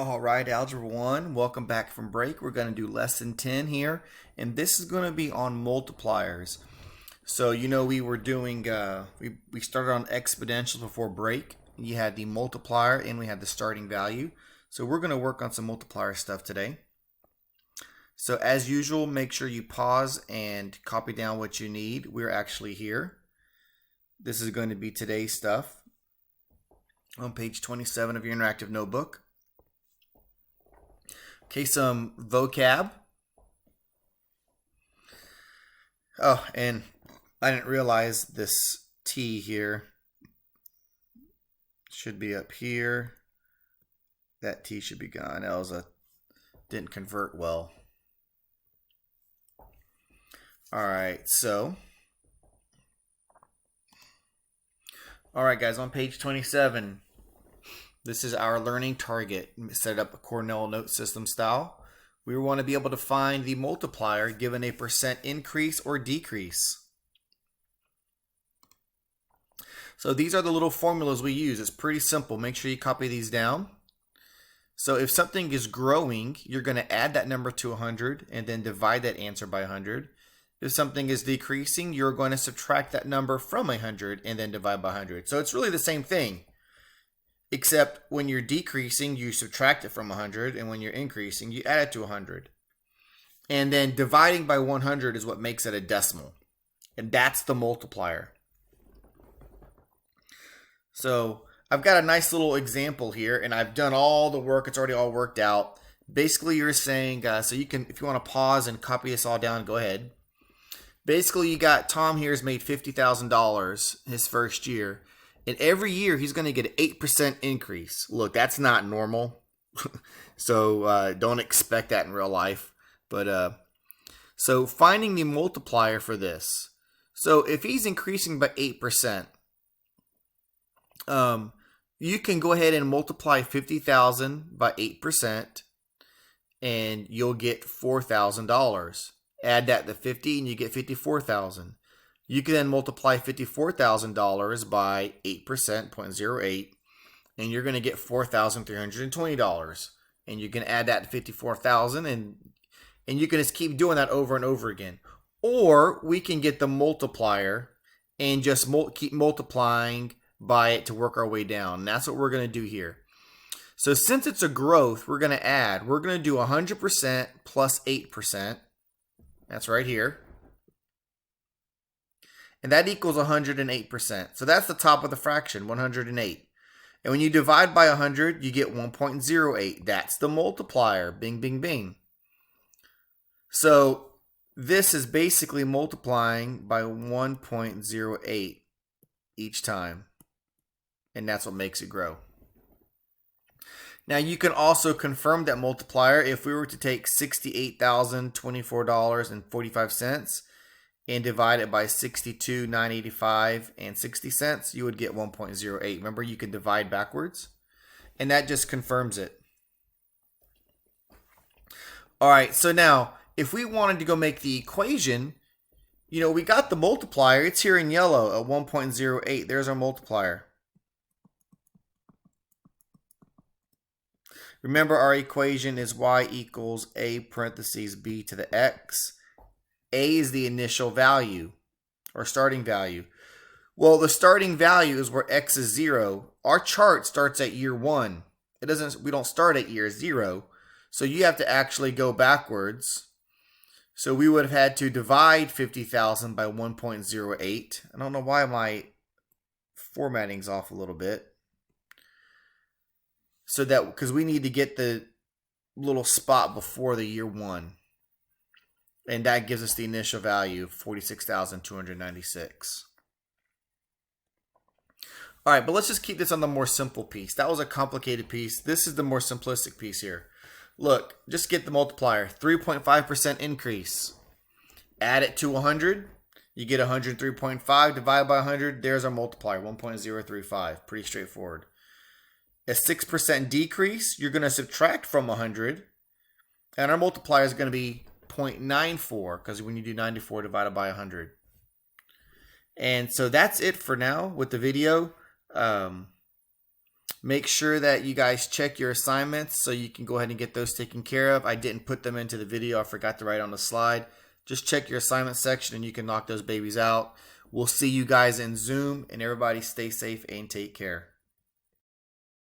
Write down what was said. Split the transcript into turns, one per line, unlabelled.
All right, Algebra 1, welcome back from break. We're going to do lesson 10 here, and this is going to be on multipliers. So, we were doing, we started on exponentials before break. You had the multiplier and we had the starting value. So we're going to work on some multiplier stuff today. So as usual, make sure you pause and copy down what you need. We're actually here. This is going to be today's stuff on page 27 of your interactive notebook. Okay, some vocab. Oh, and I didn't realize this T here should be up here. That T should be gone. That was didn't convert well. All right, guys, on page 27. This is our learning target. Set up a Cornell note system style. We want to be able to find the multiplier given a percent increase or decrease. So these are the little formulas we use. It's pretty simple. Make sure you copy these down. So if something is growing, you're going to add that number to 100 and then divide that answer by 100. If something is decreasing, you're going to subtract that number from 100 and then divide by 100. So it's really the same thing. Except when you're decreasing, you subtract it from 100, and when you're increasing, you add it to 100. And then dividing by 100 is what makes it a decimal. And that's the multiplier. So I've got a nice little example here, and I've done all the work. It's already all worked out. Basically, you're saying, so you can, if you want to pause and copy this all down, go ahead. Basically, you got Tom here has made $50,000 his first year. And every year he's going to get an 8% increase. Look, that's not normal. So don't expect that in real life. But so finding the multiplier for this. So if he's increasing by 8%, you can go ahead and multiply 50,000 by 8%, and you'll get $4,000. Add that to 50, and you get 54,000. You can then multiply $54,000 by 8%, 0.08, and you're going to get $4,320. And you can add that to 54,000, and you can just keep doing that over and over again. Or we can get the multiplier and just keep multiplying by it to work our way down. And that's what we're going to do here. So since it's a growth, we're going to add. We're going to do 100% plus 8%. That's right here. And that equals 108%. So that's the top of the fraction, 108. And when you divide by 100, you get 1.08. That's the multiplier. Bing, bing, bing. So this is basically multiplying by 1.08 each time. And that's what makes it grow. Now you can also confirm that multiplier if we were to take $68,024.45 and divide it by 62,985 and 60 cents, you would get 1.08. Remember, you can divide backwards, and that just confirms it. All right, so now if we wanted to go make the equation, we got the multiplier. It's here in yellow at 1.08. There's our multiplier. Remember, our equation is y equals a parentheses b to the x. A is the initial value or starting value. Well, the starting value is where x is 0. Our chart starts at year 1. We don't start at year 0. So you have to actually go backwards. So we would have had to divide 50,000 by 1.08. I don't know why my formatting's off a little bit. So that because we need to get the little spot before the year 1. And that gives us the initial value of 46,296. All right, but let's just keep this on the more simple piece. That was a complicated piece. This is the more simplistic piece here. Look, just get the multiplier. 3.5% increase. Add it to 100. You get 103.5. Divide by 100. There's our multiplier, 1.035. Pretty straightforward. A 6% decrease, you're going to subtract from 100. And our multiplier is going to be 0.94, because when you do 94 divided by 100. And so that's it for now with the video. Make sure that you guys check your assignments so you can go ahead and get those taken care of. I didn't put them into the video. I forgot to write on the slide. Just check your assignment section and you can knock those babies out. We'll see you guys in Zoom, and everybody stay safe and take care.